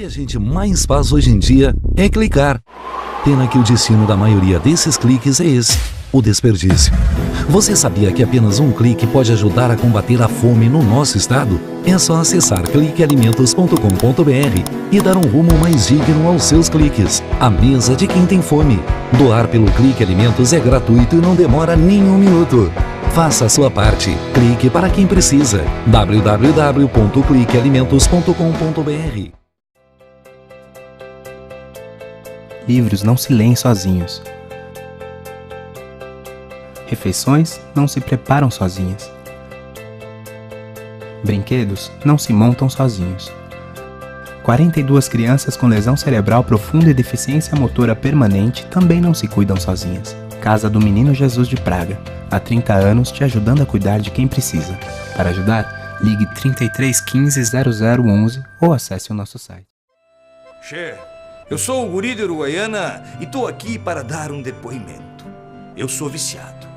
a gente mais faz hoje em dia é clicar. Pena que o destino da maioria desses cliques é esse, o desperdício. Você sabia que apenas um clique pode ajudar a combater a fome no nosso estado? É só acessar cliquealimentos.com.br e dar um rumo mais digno aos seus cliques. A mesa de quem tem fome. Doar pelo Clique Alimentos é gratuito e não demora nem um minuto. Faça a sua parte. Clique para quem precisa. www.cliquealimentos.com.br. Livros não se leem sozinhos. Refeições não se preparam sozinhas. Brinquedos não se montam sozinhos. 42 crianças com lesão cerebral profunda e deficiência motora permanente também não se cuidam sozinhas. Casa do Menino Jesus de Praga. Há 30 anos te ajudando a cuidar de quem precisa. Para ajudar, ligue 33 15 0011 ou acesse o nosso site. Che, eu sou o guri de Uruguaiana e tô aqui para dar um depoimento. Eu sou viciado.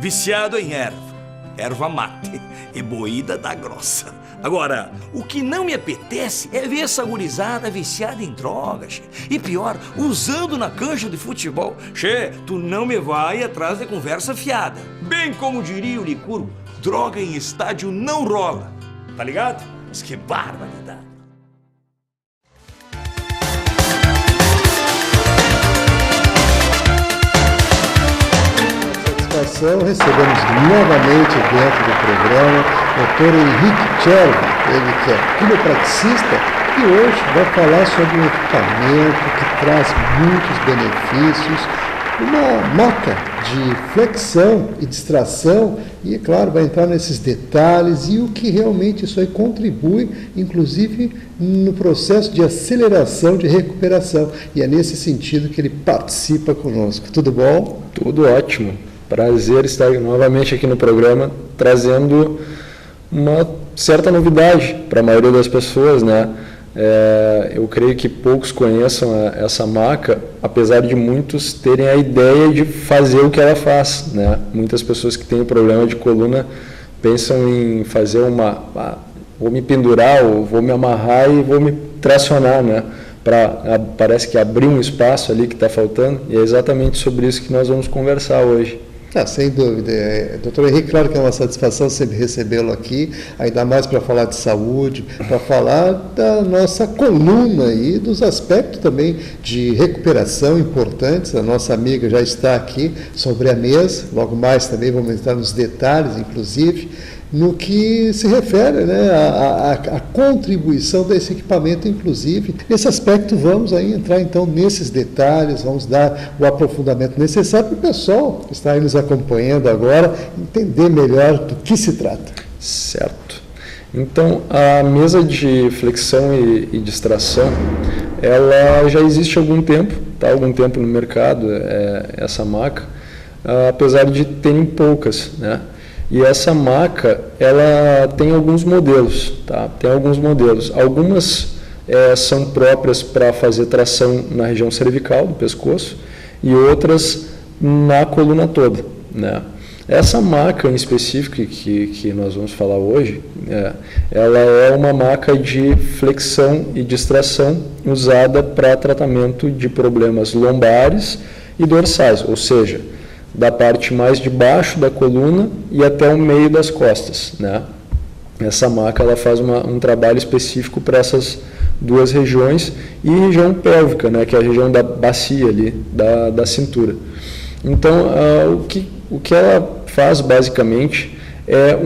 Viciado em erva mate e moída da grossa. Agora, o que não me apetece é ver essa gurizada viciada em drogas, che. E pior, usando na cancha de futebol. Che, tu não me vai atrás de conversa fiada. Bem como diria o Licurgo, droga em estádio não rola. Tá ligado? Mas que barbaridade. Recebemos novamente dentro do programa o Dr. Henrique Tcherva, ele que é quiropraxista e hoje vai falar sobre um equipamento que traz muitos benefícios, uma maca de flexão e distração e, é claro, vai entrar nesses detalhes e o que realmente isso aí contribui, inclusive no processo de aceleração de recuperação. E é nesse sentido que ele participa conosco. Tudo bom? Tudo ótimo. Prazer estar novamente aqui no programa, trazendo uma certa novidade para a maioria das pessoas, né? Eu creio que poucos conheçam essa maca, apesar de muitos terem a ideia de fazer o que ela faz, né? Muitas pessoas que têm problema de coluna pensam em fazer vou me pendurar, ou vou me amarrar e vou me tracionar, né? Parece que abrir um espaço ali que está faltando, e é exatamente sobre isso que nós vamos conversar hoje. Sem dúvida. Doutor Henrique, claro que é uma satisfação sempre recebê-lo aqui, ainda mais para falar de saúde, para falar da nossa coluna e dos aspectos também de recuperação importantes. A nossa amiga já está aqui sobre a mesa, logo mais também vamos entrar nos detalhes, inclusive, no que se refere, né, a contribuição desse equipamento, inclusive. Nesse aspecto, vamos aí entrar então nesses detalhes, vamos dar o aprofundamento necessário para o pessoal que está aí nos acompanhando agora entender melhor do que se trata. Certo. Então, a mesa de flexão e distração, ela já existe há algum tempo, está há algum tempo no mercado, essa maca, apesar de terem poucas, né? E essa maca, ela tem alguns modelos, tá? Tem alguns modelos. Algumas são próprias para fazer tração na região cervical do pescoço e outras na coluna toda, né? Essa maca em específico que nós vamos falar hoje, ela é uma maca de flexão e distração usada para tratamento de problemas lombares e dorsais, ou seja, da parte mais de baixo da coluna e até o meio das costas, né? Essa maca ela faz um trabalho específico para essas duas regiões e região pélvica, né? Que é a região da bacia ali, da cintura. Então, o que ela faz basicamente é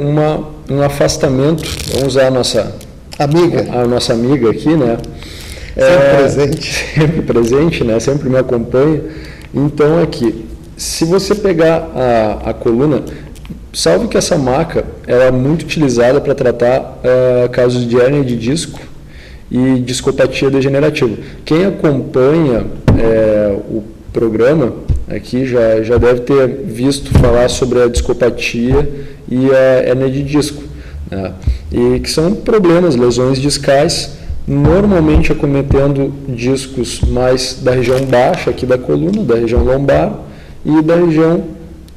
um afastamento. Vamos usar a nossa amiga aqui, né? Sempre presente. Sempre presente, né? Sempre me acompanha. Então, aqui, se você pegar a coluna, salve que essa maca ela é muito utilizada para tratar casos de hérnia de disco e discopatia degenerativa. Quem acompanha o programa aqui já deve ter visto falar sobre a discopatia e a hérnia de disco, né? E que são problemas, lesões discais, normalmente acometendo discos mais da região baixa aqui da coluna, da região lombar e da região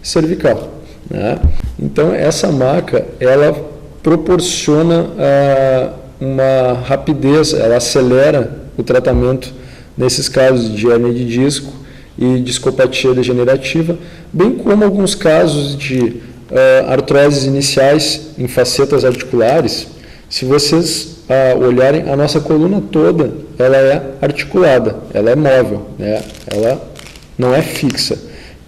cervical, né? Então, essa maca, ela proporciona uma rapidez, ela acelera o tratamento nesses casos de hérnia de disco e discopatia degenerativa, bem como alguns casos de artroses iniciais em facetas articulares. Se vocês olharem, a nossa coluna toda, ela é articulada, ela é móvel, né? Ela não é fixa.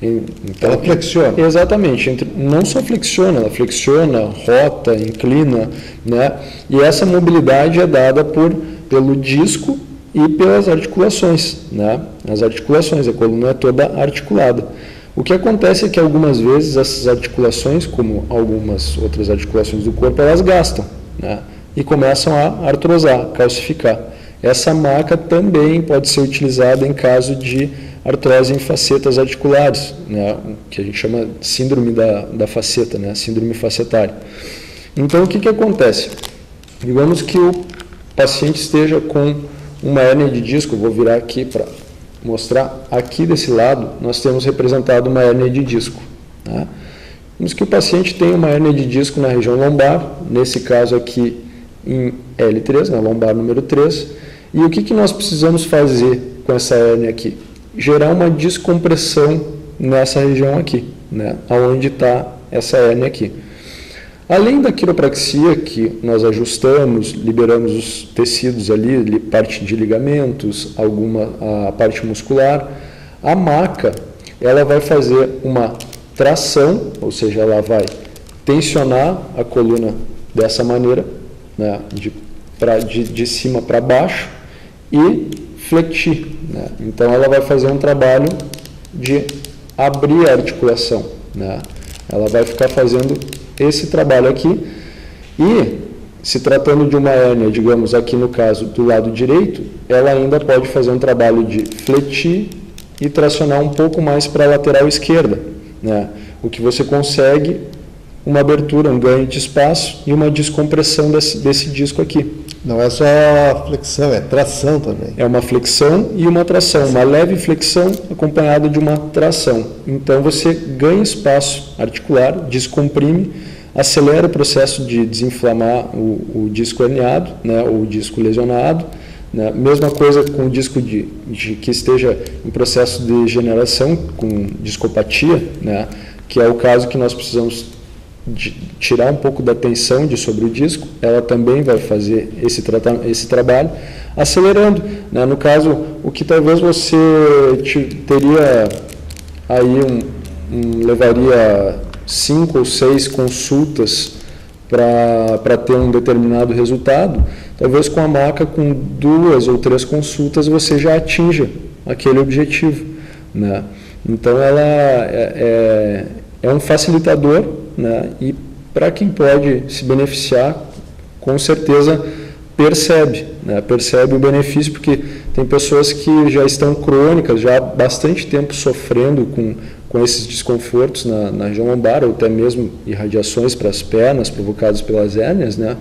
Então, ela flexiona. Exatamente, não só flexiona, ela flexiona, rota, inclina, né? E essa mobilidade é dada pelo disco e pelas articulações, né? As articulações, a coluna é toda articulada. O que acontece é que algumas vezes essas articulações, como algumas outras articulações do corpo, elas gastam, né? E começam a artrosar, calcificar. Essa maca também pode ser utilizada em caso de artrose em facetas articulares, né? Que a gente chama de síndrome da faceta, né? Síndrome facetária. Então, o que acontece? Digamos que o paciente esteja com uma hérnia de disco, eu vou virar aqui para mostrar, aqui desse lado nós temos representado uma hérnia de disco, né? Digamos que o paciente tem uma hérnia de disco na região lombar, nesse caso aqui em L3, na lombar número 3, e o que nós precisamos fazer com essa hérnia aqui? Gerar uma descompressão nessa região aqui, né? Onde está essa hérnia aqui. Além da quiropraxia, que nós ajustamos, liberamos os tecidos ali, parte de ligamentos, a parte muscular, a maca, ela vai fazer uma tração, ou seja, ela vai tensionar a coluna dessa maneira, né, de cima para baixo, e flexir, né? Então ela vai fazer um trabalho de abrir a articulação, né? Ela vai ficar fazendo esse trabalho aqui, e se tratando de uma hérnia, digamos aqui no caso do lado direito, ela ainda pode fazer um trabalho de fletir e tracionar um pouco mais para a lateral esquerda, né? O que você consegue uma abertura, um ganho de espaço e uma descompressão desse disco aqui. Não é só flexão, é tração também. É uma flexão e uma tração, uma leve flexão acompanhada de uma tração. Então você ganha espaço articular, descomprime, acelera o processo de desinflamar o disco herniado, né, ou o disco lesionado, né. Mesma coisa com o disco que esteja em processo de degeneração, com discopatia, né, que é o caso que nós precisamos tirar um pouco da tensão sobre o disco. Ela também vai fazer esse trabalho, acelerando, né? No caso, o que talvez você teria aí levaria 5 ou 6 consultas para ter um determinado resultado, talvez com a maca, com 2 ou 3 consultas, você já atinja aquele objetivo, né? Então, ela é um facilitador, né? E para quem pode se beneficiar, com certeza percebe, né? Percebe o benefício, porque tem pessoas que já estão crônicas, já há bastante tempo sofrendo com esses desconfortos na região lombar, ou até mesmo irradiações para as pernas provocadas pelas hérnias, né?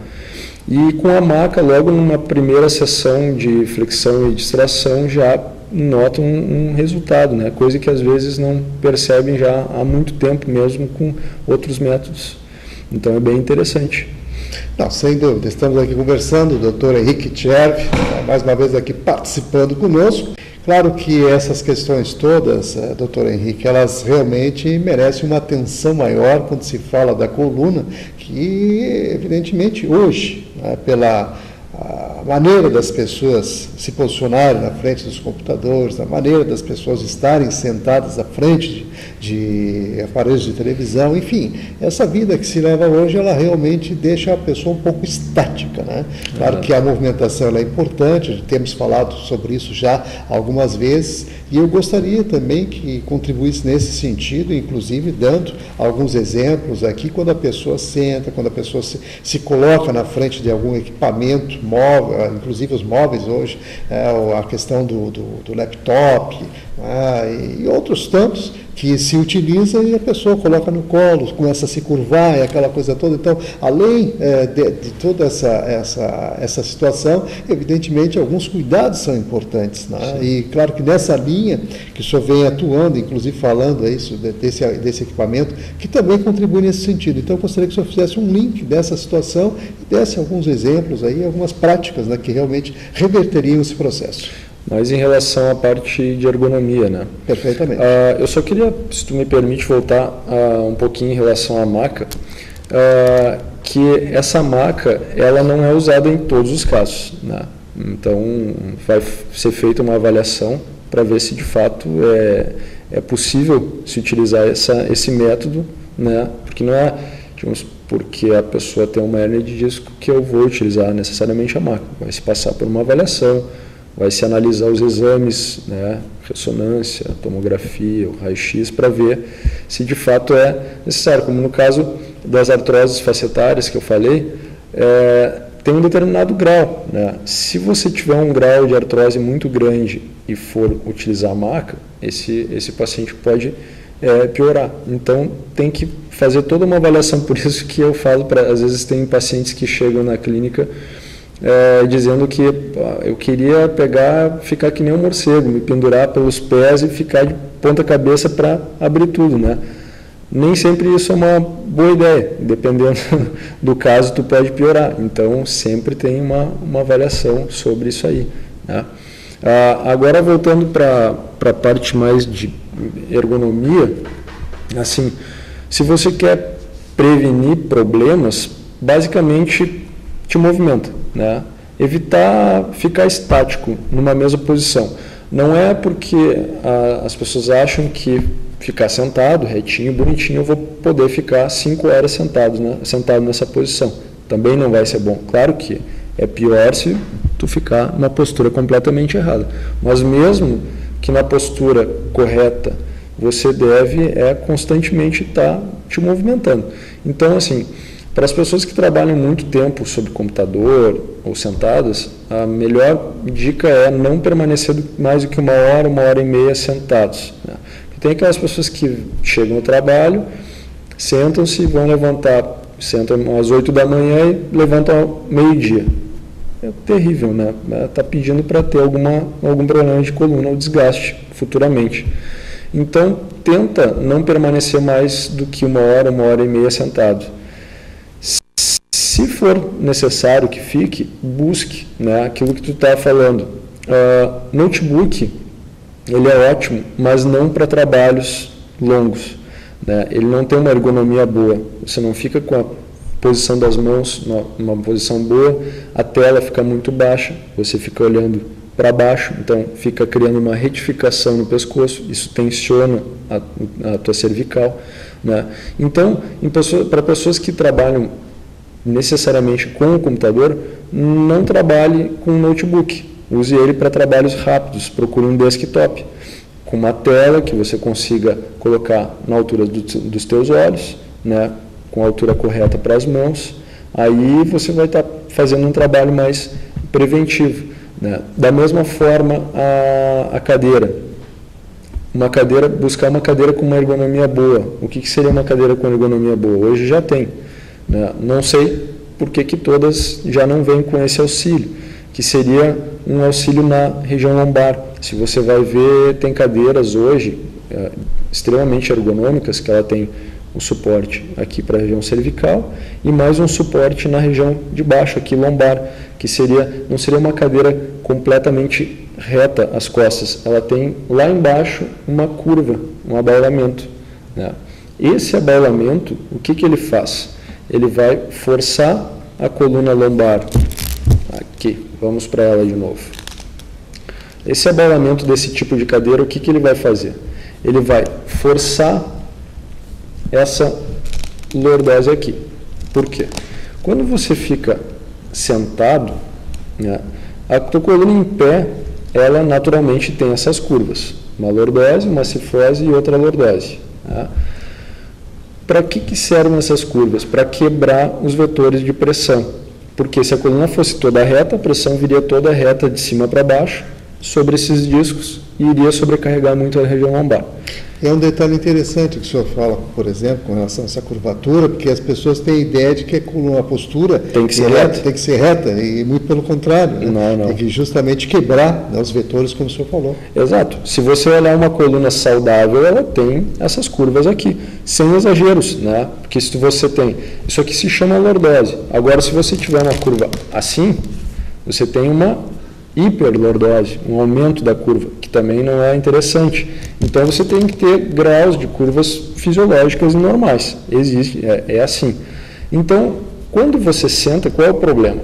E com a maca, logo numa primeira sessão de flexão e distração, já notam um resultado, né? Coisa que às vezes não percebem já há muito tempo, mesmo com outros métodos. Então é bem interessante. Não, sem dúvida. Estamos aqui conversando, o doutor Henrique Tcherv, mais uma vez aqui participando conosco. Claro que essas questões todas, doutor Henrique, elas realmente merecem uma atenção maior quando se fala da coluna, que evidentemente hoje, né, pela maneira das pessoas se posicionarem na frente dos computadores, a maneira das pessoas estarem sentadas à frente de aparelhos de televisão, enfim, essa vida que se leva hoje, ela realmente deixa a pessoa um pouco estática, né? Claro que a movimentação ela é importante, temos falado sobre isso já algumas vezes, e eu gostaria também que contribuísse nesse sentido, inclusive dando alguns exemplos aqui, quando a pessoa senta, quando a pessoa se coloca na frente de algum equipamento móvel, inclusive os móveis hoje, a questão do laptop, e outros tantos, que se utiliza e a pessoa coloca no colo, começa a se curvar e aquela coisa toda. Então, além de toda essa situação, evidentemente, alguns cuidados são importantes, né? E claro que nessa linha que o senhor vem atuando, inclusive falando isso, desse equipamento, que também contribui nesse sentido. Então, eu gostaria que o senhor fizesse um link dessa situação e desse alguns exemplos aí, algumas práticas, né, que realmente reverteriam esse processo. Mas em relação à parte de ergonomia, né? Perfeitamente. Eu só queria, se tu me permite, voltar um pouquinho em relação à maca, que essa maca, ela não é usada em todos os casos, né? Então, vai ser feita uma avaliação para ver se de fato é possível se utilizar esse método, né? Porque não é, digamos, porque a pessoa tem uma hérnia de disco que eu vou utilizar necessariamente a maca. Vai se passar por uma avaliação, vai se analisar os exames, né? Ressonância, tomografia, o raio-x, para ver se de fato é necessário. Como no caso das artroses facetárias que eu falei, tem um determinado grau, né? Se você tiver um grau de artrose muito grande e for utilizar a maca, esse paciente pode piorar. Então, tem que fazer toda uma avaliação. Por isso que eu falo, às vezes tem pacientes que chegam na clínica dizendo que eu queria ficar que nem um morcego, me pendurar pelos pés e ficar de ponta cabeça para abrir tudo, né? Nem sempre isso é uma boa ideia, dependendo do caso tu pode piorar, então sempre tem uma avaliação sobre isso aí, né? Agora voltando para a parte mais de ergonomia, assim, se você quer prevenir problemas, basicamente te movimenta, né? Evitar ficar estático numa mesma posição. Não é porque as pessoas acham que ficar sentado, retinho, bonitinho, eu vou poder ficar 5 horas sentado nessa posição. Também não vai ser bom. Claro que é pior se tu ficar numa postura completamente errada. Mas mesmo que na postura correta, você deve constantemente estar te movimentando. Então, assim, para as pessoas que trabalham muito tempo sobre computador ou sentadas, a melhor dica é não permanecer mais do que 1 hora, 1h30 sentados, né? Tem aquelas pessoas que chegam no trabalho, sentam-se, vão levantar, sentam às 8 da manhã e levantam ao meio-dia. É terrível, né? Está pedindo para ter algum problema de coluna ou desgaste futuramente. Então, tenta não permanecer mais do que 1 hora, 1h30 sentado. Se for necessário que fique, busque, né, aquilo que tu está falando. Notebook, ele é ótimo, mas não para trabalhos longos, né? Ele não tem uma ergonomia boa. Você não fica com a posição das mãos numa posição boa, a tela fica muito baixa, você fica olhando para baixo, então fica criando uma retificação no pescoço, isso tensiona a tua cervical, né? Então, para pessoas que trabalham necessariamente com o computador, não trabalhe com um notebook. Use ele para trabalhos rápidos, procure um desktop, com uma tela que você consiga colocar na altura dos teus olhos, né, com a altura correta para as mãos, aí você vai estar fazendo um trabalho mais preventivo, né? Da mesma forma, a cadeira. Buscar uma cadeira com uma ergonomia boa. O que seria uma cadeira com ergonomia boa? Hoje já tem, né? Não sei por que todas já não vêm com esse auxílio, que seria um auxílio na região lombar. Se você vai ver, tem cadeiras hoje extremamente ergonômicas, que ela tem o suporte aqui para a região cervical e mais um suporte na região de baixo, aqui lombar, que não seria uma cadeira completamente reta as costas, ela tem lá embaixo uma curva, um abaulamento, né? Esse abaulamento, o que ele faz? Ele vai forçar a coluna lombar. Aqui, vamos para ela de novo. Esse abaulamento desse tipo de cadeira, o que ele vai fazer? Ele vai forçar essa lordose aqui. Por quê? Quando você fica sentado, né, a tua coluna em pé, ela naturalmente tem essas curvas. Uma lordose, uma cifose e outra lordose. Tá? Para que servem essas curvas? Para quebrar os vetores de pressão. Porque se a coluna fosse toda reta, a pressão viria toda reta de cima para baixo sobre esses discos e iria sobrecarregar muito a região lombar. É um detalhe interessante que o senhor fala, por exemplo, com relação a essa curvatura, porque as pessoas têm a ideia de que a postura tem que ser reta. Tem que ser reta, e muito pelo contrário, né? Não. Tem que justamente quebrar, né, os vetores, como o senhor falou. Exato. Se você olhar uma coluna saudável, ela tem essas curvas aqui, sem exageros, né? Porque se você tem, isso aqui se chama lordose. Agora, se você tiver uma curva assim, você tem uma hiperlordose, um aumento da curva, que também não é interessante. Então você tem que ter graus de curvas fisiológicas e normais. Existe, é assim. Então, quando você senta, qual é o problema?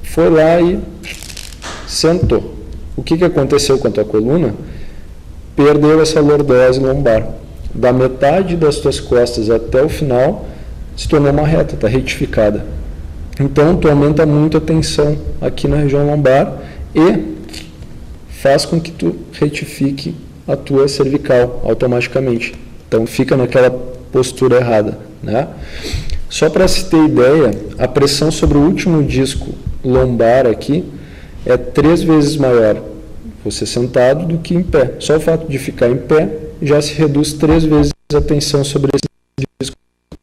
Foi lá e sentou. O que aconteceu com a tua coluna? Perdeu essa lordose lombar. Da metade das tuas costas até o final, se tornou uma reta, está retificada. Então, tu aumenta muito a tensão aqui na região lombar e faz com que tu retifique a tua cervical automaticamente. Então fica naquela postura errada, né? Só para se ter ideia, a pressão sobre o último disco lombar aqui é 3 vezes maior você sentado do que em pé. Só o fato de ficar em pé já se reduz 3 vezes a tensão sobre esse disco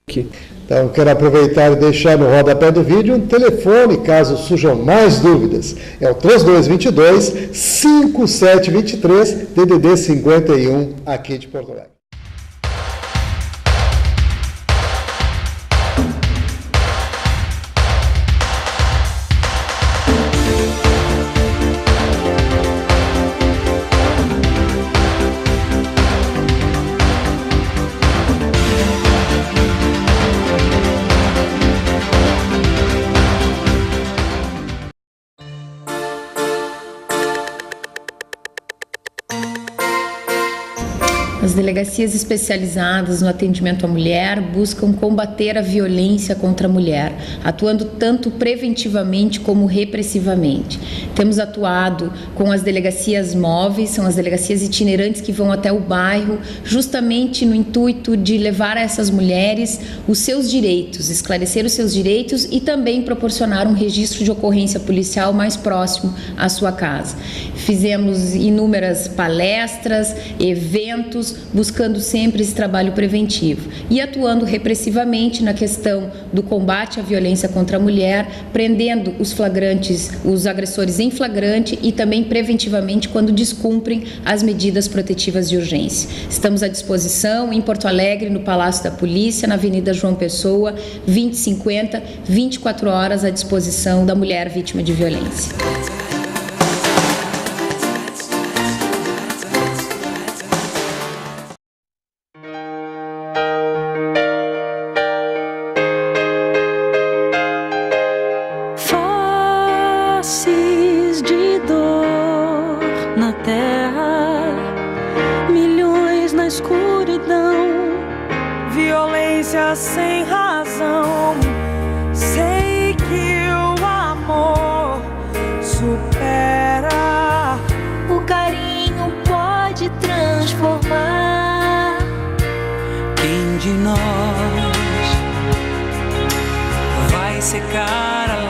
aqui. Então, quero aproveitar e deixar no rodapé do vídeo um telefone, caso surjam mais dúvidas. É o 3222-5723, DDD 51, aqui de Porto Alegre. As delegacias especializadas no atendimento à mulher buscam combater a violência contra a mulher, atuando tanto preventivamente como repressivamente. Temos atuado com as delegacias móveis, são as delegacias itinerantes que vão até o bairro, justamente no intuito de levar a essas mulheres os seus direitos, esclarecer os seus direitos e também proporcionar um registro de ocorrência policial mais próximo à sua casa. Fizemos inúmeras palestras, eventos, buscando sempre esse trabalho preventivo e atuando repressivamente na questão do combate à violência contra a mulher, prendendo os flagrantes, os agressores em flagrante e também preventivamente quando descumprem as medidas protetivas de urgência. Estamos à disposição em Porto Alegre, no Palácio da Polícia, na Avenida João Pessoa, 2050, 24 horas à disposição da mulher vítima de violência. De dor na terra, milhões na escuridão, violência sem razão. Sei que o amor supera, o carinho pode transformar. Quem de nós vai secar a